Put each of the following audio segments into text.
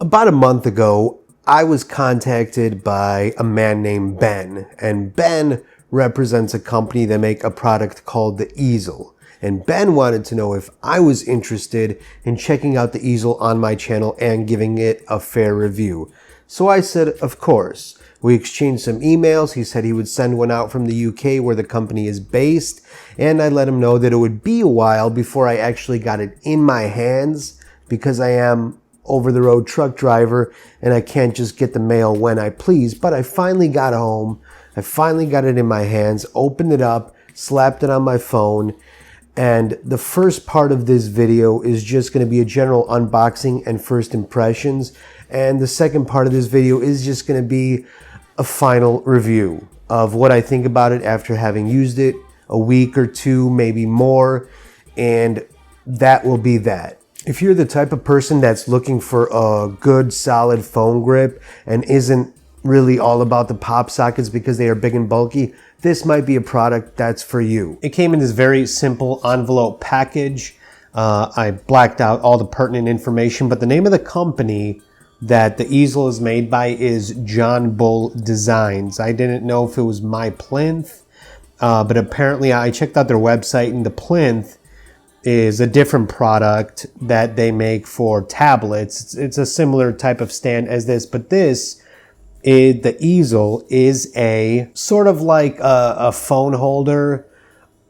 About a month ago, I was contacted by a man named Ben, and Ben represents a company that make a product called the Easel. And Ben wanted to know if I was interested in checking out the Easel on my channel and giving it a fair review. So I said, of course. We exchanged some emails. He said he would send one out from the UK where the company is based. And I let him know that it would be a while before I actually got it in my hands because I am over-the-road truck driver and I can't just get the mail when I please. But I finally got home. I finally got it in my hands, opened it up, slapped it on my phone. And the first part of this video is just going to be a general unboxing and first impressions. And the second part of this video is just going to be a final review of what I think about it after having used it a week or two, maybe more. And that will be that. If you're the type of person that's looking for a good solid phone grip and isn't really all about the pop sockets because they are big and bulky, this might be a product that's for you. It came in this very simple envelope package. I blacked out all the pertinent information, but the name of the company that the Easel is made by is John Bull Designs. I didn't know if it was my plinth, but apparently I checked out their website, and the plinth is a different product that they make for tablets. It's a similar type of stand as this, but this is, the Easel is a sort of like a phone holder,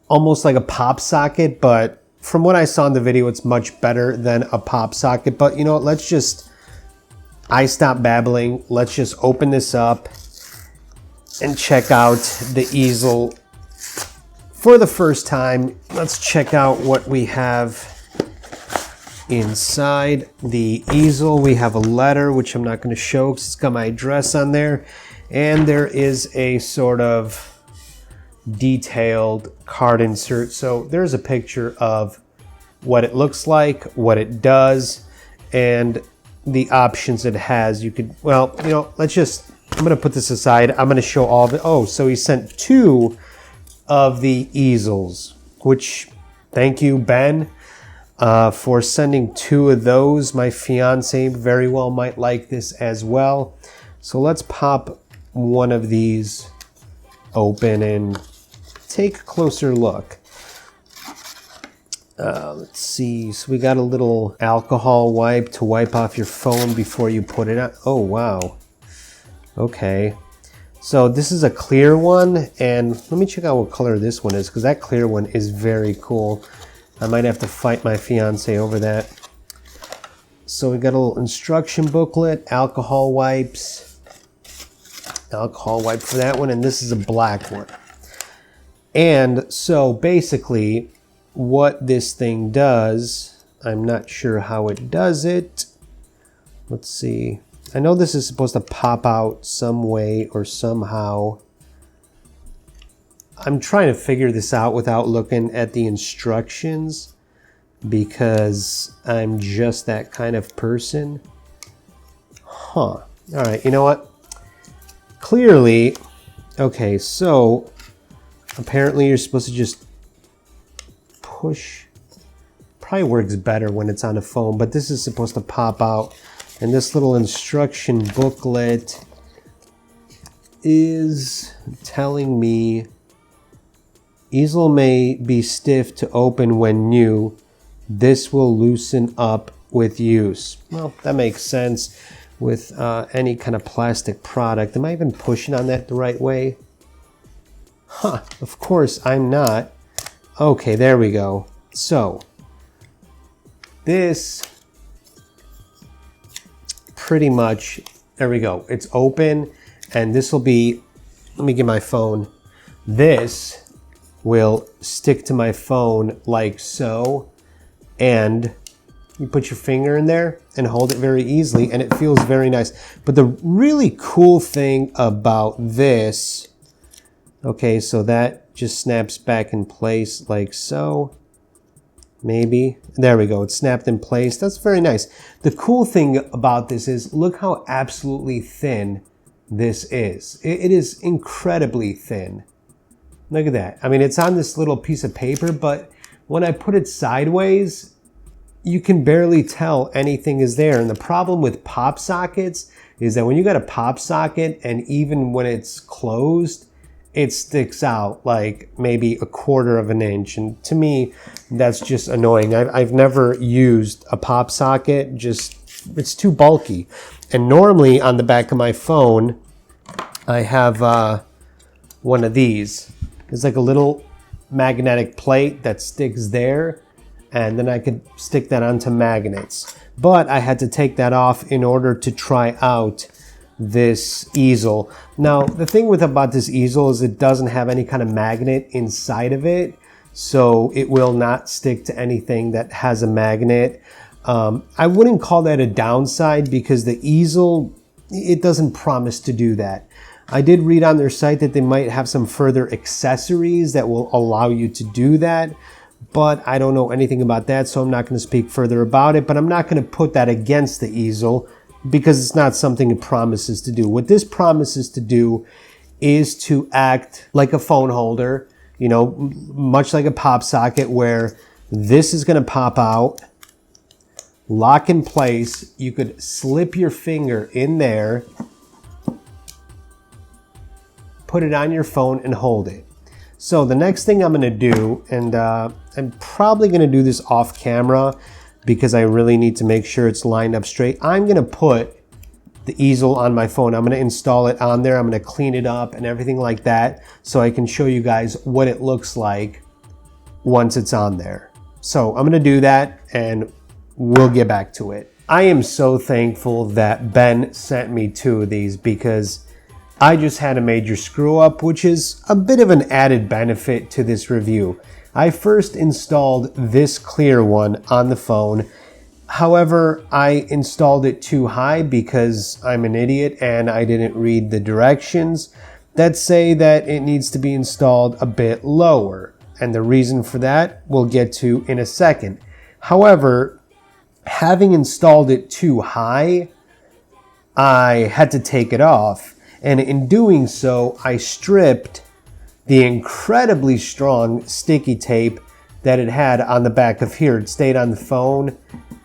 almost like a pop socket, but from what I saw in the video, it's much better than a pop socket. But you know what, I stopped babbling. Let's just open this up and check out the Easel for the first time. Let's check out what we have inside the Easel. We have a letter, which I'm not going to show because it's got my address on there. And there is a sort of detailed card insert. So there's a picture of what it looks like, what it does, and the options it has. You could, well, you know, I'm going to put this aside. I'm going to show all of it. Oh, so he sent two of the Easels, which, thank you, Ben, for sending two of those. My fiance very well might like this as well. So let's pop one of these open and take a closer look. Let's see. So we got a little alcohol wipe to wipe off your phone before you put it on. Oh, wow. Okay. So this is a clear one, and let me check out what color this one is, because that clear one is very cool. I might have to fight my fiance over that. So we got a little instruction booklet, alcohol wipes, alcohol wipe for that one, and this is a black one. And so basically what this thing does, I'm not sure how it does it. Let's see. I know this is supposed to pop out some way or somehow. I'm trying to figure this out without looking at the instructions because I'm just that kind of person. Huh. All right, you know what? Clearly, okay, so apparently you're supposed to just push. Probably works better when it's on a phone, but this is supposed to pop out. And this little instruction booklet is telling me Easel may be stiff to open when new. This will loosen up with use. Well, that makes sense with any kind of plastic product. Am I even pushing on that the right way? Huh, of course I'm not. Okay, there we go. So, this pretty much, there we go. It's open, and this will be, let me get my phone. This will stick to my phone like so, and you put your finger in there and hold it very easily, and it feels very nice. But the really cool thing about this, okay, so that just snaps back in place like so. Maybe. There we go. It's snapped in place. That's very nice. The cool thing about this is look how absolutely thin this is. It is incredibly thin. Look at that. I mean, it's on this little piece of paper, but when I put it sideways, you can barely tell anything is there. And the problem with pop sockets is that when you got a pop socket and even when it's closed, it sticks out like maybe a quarter of an inch. And to me, that's just annoying. I've never used a pop socket, just it's too bulky. And normally on the back of my phone, I have one of these. It's like a little magnetic plate that sticks there, and then I could stick that onto magnets. But I had to take that off in order to try out this easel. Now, the thing about this easel is it doesn't have any kind of magnet inside of it, so it will not stick to anything that has a magnet. I wouldn't call that a downside because the easel, it doesn't promise to do that. I did read on their site that they might have some further accessories that will allow you to do that, but I don't know anything about that, so I'm not going to speak further about it. But I'm not going to put that against the easel because it's not something it promises to do. What this promises to do is to act like a phone holder, you know, much like a pop socket, where this is going to pop out, lock in place. You could slip your finger in there, put it on your phone and hold it. So the next thing I'm going to do, and I'm probably going to do this off camera because I really need to make sure it's lined up straight. I'm going to put the easel on my phone. I'm going to install it on there. I'm going to clean it up and everything like that so I can show you guys what it looks like once it's on there. So I'm going to do that and we'll get back to it. I am so thankful that Ben sent me 2 of these because I just had a major screw up, which is a bit of an added benefit to this review. I first installed this clear one on the phone. However, I installed it too high because I'm an idiot and I didn't read the directions that say that it needs to be installed a bit lower. And the reason for that we'll get to in a second. However, having installed it too high, I had to take it off. And in doing so, I stripped the incredibly strong sticky tape that it had on the back of here. It stayed on the phone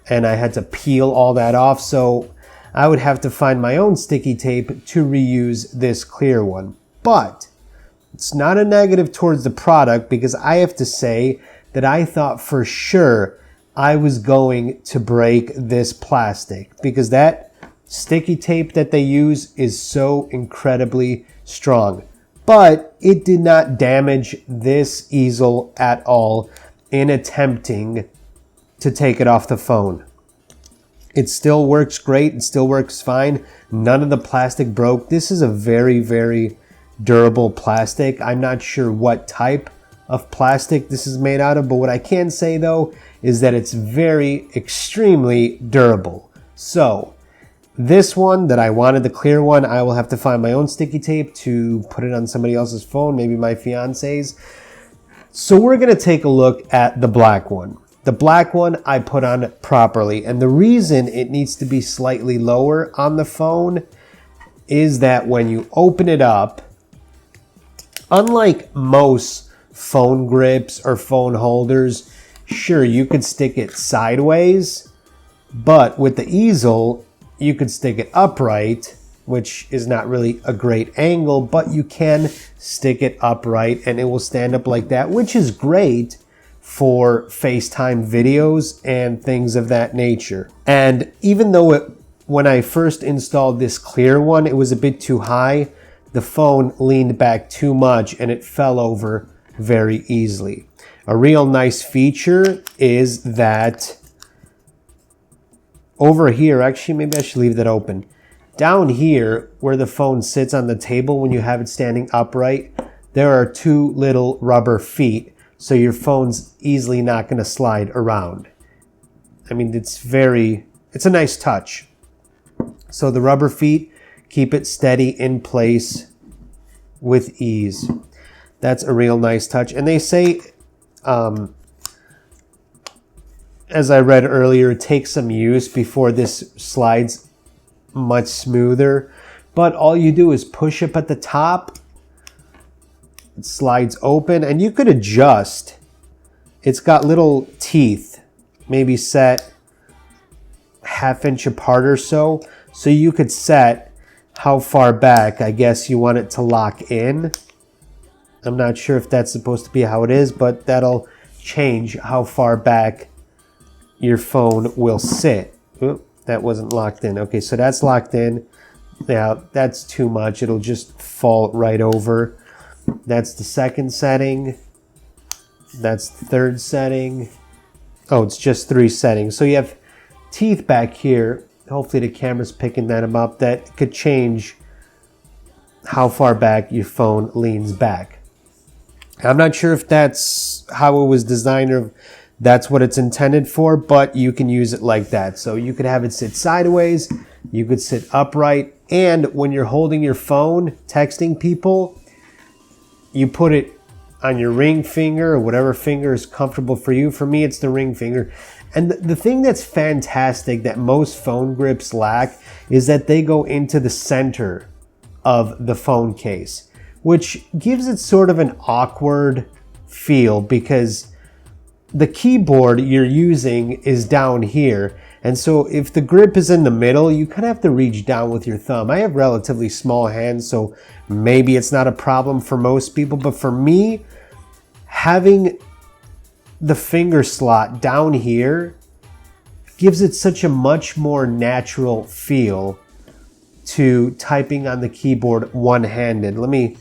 and I had to peel all that off. So I would have to find my own sticky tape to reuse this clear one. But it's not a negative towards the product because I have to say that I thought for sure I was going to break this plastic because that sticky tape that they use is so incredibly strong. But it did not damage this easel at all in attempting to take it off the phone. It still works great. It still works fine. None of the plastic broke. This is a very, very durable plastic. I'm not sure what type of plastic this is made out of, but what I can say though is that it's very extremely durable. So this one that I wanted, the clear one, I will have to find my own sticky tape to put it on somebody else's phone, maybe my fiance's. So we're going to take a look at the black one. The black one I put on properly, and the reason it needs to be slightly lower on the phone is that when you open it up, unlike most phone grips or phone holders, sure, you could stick it sideways, but with the easel, you could stick it upright, which is not really a great angle, but you can stick it upright and it will stand up like that, which is great for FaceTime videos and things of that nature. And even though when I first installed this clear one, it was a bit too high, the phone leaned back too much and it fell over very easily. A real nice feature is that over here, actually, maybe I should leave that open. Down here, where the phone sits on the table when you have it standing upright, there are 2 little rubber feet, so your phone's easily not going to slide around. I mean, it's a nice touch. So the rubber feet keep it steady in place with ease. That's a real nice touch. And they say, as I read earlier, it takes some use before this slides much smoother. But all you do is push up at the top. It slides open and you could adjust. It's got little teeth maybe set ½ inch apart or so. So you could set how far back, I guess, you want it to lock in. I'm not sure if that's supposed to be how it is, but that'll change how far back your phone will sit. Oop, that wasn't locked in. Okay, so that's locked in. Now, that's too much. It'll just fall right over. That's the second setting. That's the third setting. Oh, it's just 3 settings. So you have teeth back here. Hopefully the camera's picking that up. That could change how far back your phone leans back. I'm not sure if that's how it was designed or that's what it's intended for, but you can use it like that. So you could have it sit sideways, you could sit upright, and when you're holding your phone, texting people, you put it on your ring finger or whatever finger is comfortable for you. For me, it's the ring finger. And the thing that's fantastic that most phone grips lack is that they go into the center of the phone case, which gives it sort of an awkward feel because the keyboard you're using is down here. And so if the grip is in the middle, you kind of have to reach down with your thumb. I have relatively small hands, so maybe it's not a problem for most people. But for me, having the finger slot down here gives it such a much more natural feel to typing on the keyboard one-handed. Let me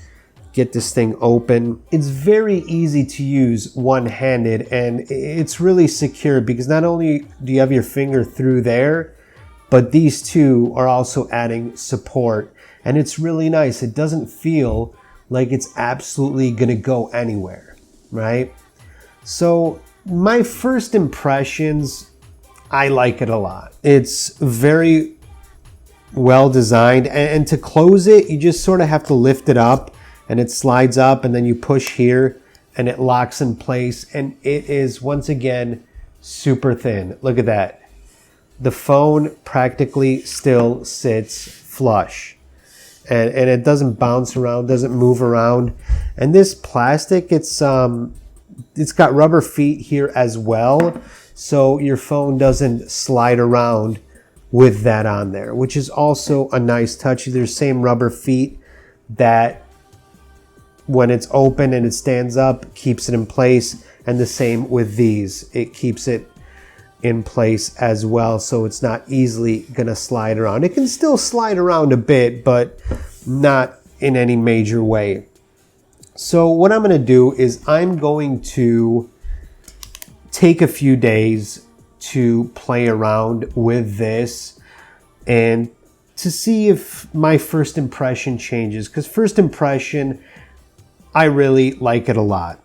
get this thing open. It's very easy to use one-handed, and it's really secure because not only do you have your finger through there, but these two are also adding support, and it's really nice. It doesn't feel like it's absolutely gonna go anywhere, right? So my first impressions, I like it a lot. It's very well designed, and to close it, you just sort of have to lift it up and it slides up, and then you push here and it locks in place, and it is once again super thin. Look at that. The phone practically still sits flush, and it doesn't bounce around, doesn't move around. And this plastic, it's got rubber feet here as well, so your phone doesn't slide around with that on there, which is also a nice touch. There's same rubber feet that when it's open and it stands up, keeps it in place. And the same with these. It keeps it in place as well, so it's not easily gonna slide around. It can still slide around a bit, but not in any major way. So what I'm gonna do is I'm going to take a few days to play around with this and to see if my first impression changes, because first impression, I really like it a lot.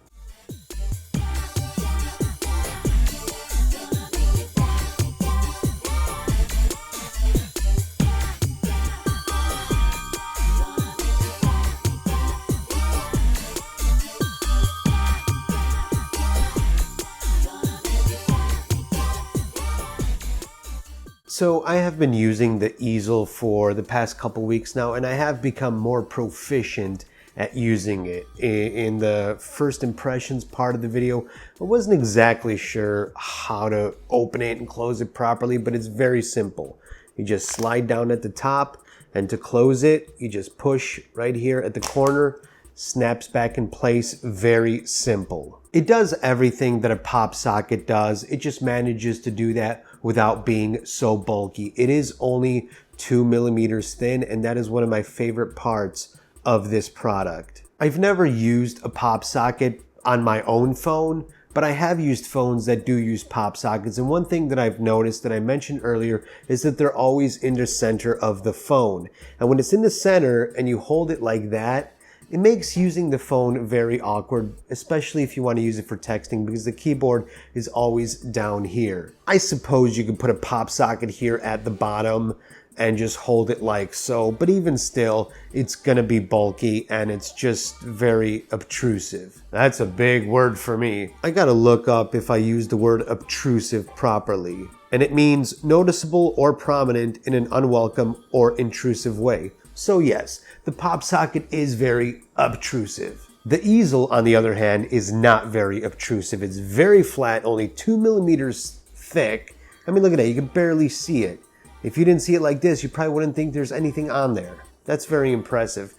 So I have been using the easel for the past couple weeks now, and I have become more proficient at using it. In the first impressions part of the video, I wasn't exactly sure how to open it and close it properly, but it's very simple. You just slide down at the top, and to close it, you just push right here at the corner, snaps back in place. Very simple. It does everything that a pop socket does. It just manages to do that without being so bulky. It is only 2 millimeters thin, and that is one of my favorite parts of this product. I've never used a pop socket on my own phone, but I have used phones that do use pop sockets. And one thing that I've noticed that I mentioned earlier is that they're always in the center of the phone. And when it's in the center and you hold it like that, it makes using the phone very awkward, especially if you want to use it for texting, because the keyboard is always down here. I suppose you could put a pop socket here at the bottom and just hold it like so, but even still, it's gonna be bulky and it's just very obtrusive. That's a big word for me. I gotta look up if I use the word obtrusive properly, and it means noticeable or prominent in an unwelcome or intrusive way. So yes, the pop socket is very obtrusive. The easel, on the other hand, is not very obtrusive. It's very flat, only 2 millimeters thick. I mean, look at that, you can barely see it. If you didn't see it like this, you probably wouldn't think there's anything on there. That's very impressive.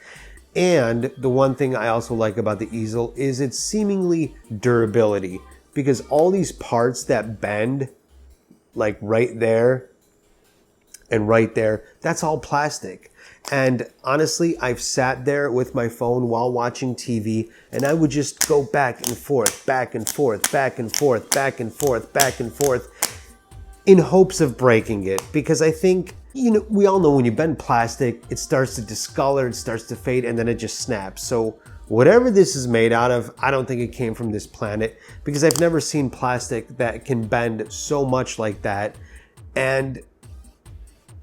And the one thing I also like about the easel is its seemingly durability, because all these parts that bend, like right there and right there, that's all plastic. And honestly, I've sat there with my phone while watching TV, and I would just go back and forth, back and forth, back and forth, back and forth, back and forth, in hopes of breaking it. Because I think, you know, we all know when you bend plastic, it starts to discolor, it starts to fade, and then it just snaps. So whatever this is made out of, I don't think it came from this planet, because I've never seen plastic that can bend so much like that. And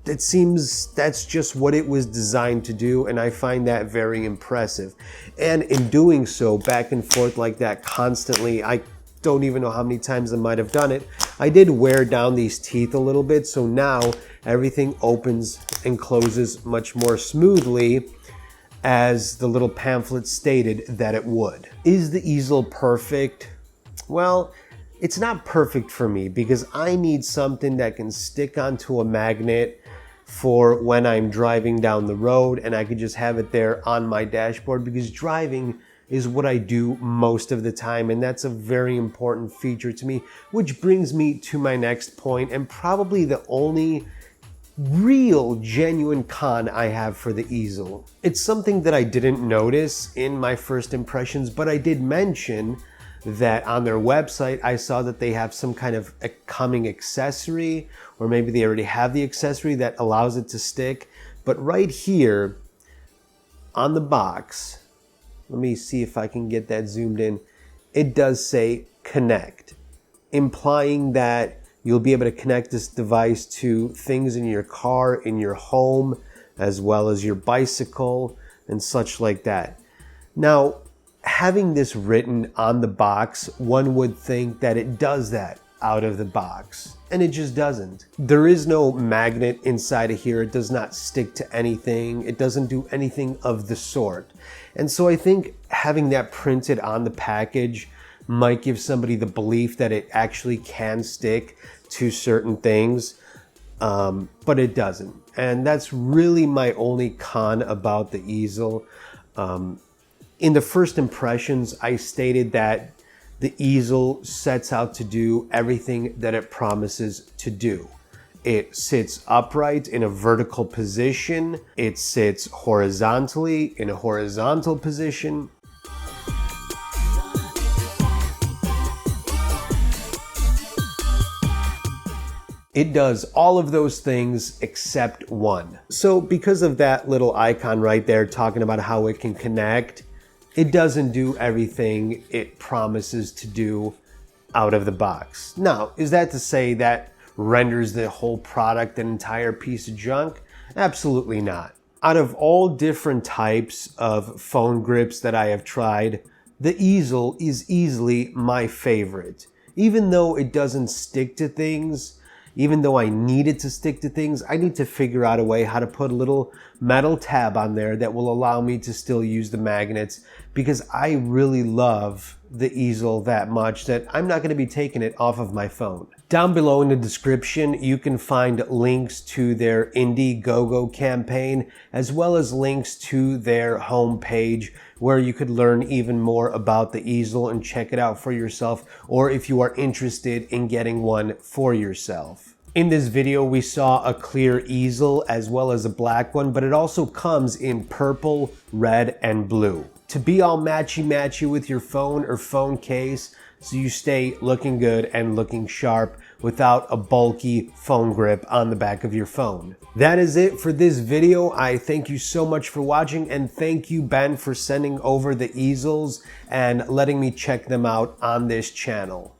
it seems that's just what it was designed to do, and I find that very impressive. And in doing so, back and forth like that constantly, I don't even know how many times I might have done it. I did wear down these teeth a little bit, so now everything opens and closes much more smoothly, as the little pamphlet stated that it would. Is the easel perfect? Well, it's not perfect for me, because I need something that can stick onto a magnet for when I'm driving down the road, and I could just have it there on my dashboard, because driving is what I do most of the time, and that's a very important feature to me, which brings me to my next point, and probably the only real genuine con I have for the easel. It's something that I didn't notice in my first impressions, but I did mention that on their website I saw that they have some kind of a coming accessory, or maybe they already have the accessory that allows it to stick. But right here on the box, let me see if I can get that zoomed in, it does say connect, implying that you'll be able to connect this device to things in your car, in your home, as well as your bicycle and such like that. Now, having this written on the box, one would think that it does that out of the box, and it just doesn't. There is no magnet inside of here. It does not stick to anything. It doesn't do anything of the sort. And so I think having that printed on the package might give somebody the belief that it actually can stick to certain things, but it doesn't. And that's really my only con about the easel. In the first impressions, I stated that the easel sets out to do everything that it promises to do. It sits upright in a vertical position. It sits horizontally in a horizontal position. It does all of those things except one. So because of that little icon right there talking about how it can connect, it doesn't do everything it promises to do out of the box. Now, is that to say that renders the whole product an entire piece of junk? Absolutely not. Out of all different types of phone grips that I have tried, the easel is easily my favorite. Even though it doesn't stick to things, even though I need it to stick to things, I need to figure out a way how to put a little metal tab on there that will allow me to still use the magnets, because I really love the easel that much that I'm not going to be taking it off of my phone. Down below in the description, you can find links to their Indiegogo campaign, as well as links to their homepage, where you could learn even more about the easel and check it out for yourself, or if you are interested in getting one for yourself. In this video, we saw a clear easel as well as a black one, but it also comes in purple, red, and blue, to be all matchy-matchy with your phone or phone case, so you stay looking good and looking sharp without a bulky phone grip on the back of your phone. That is it for this video. I thank you so much for watching, and thank you, Ben, for sending over the easels and letting me check them out on this channel.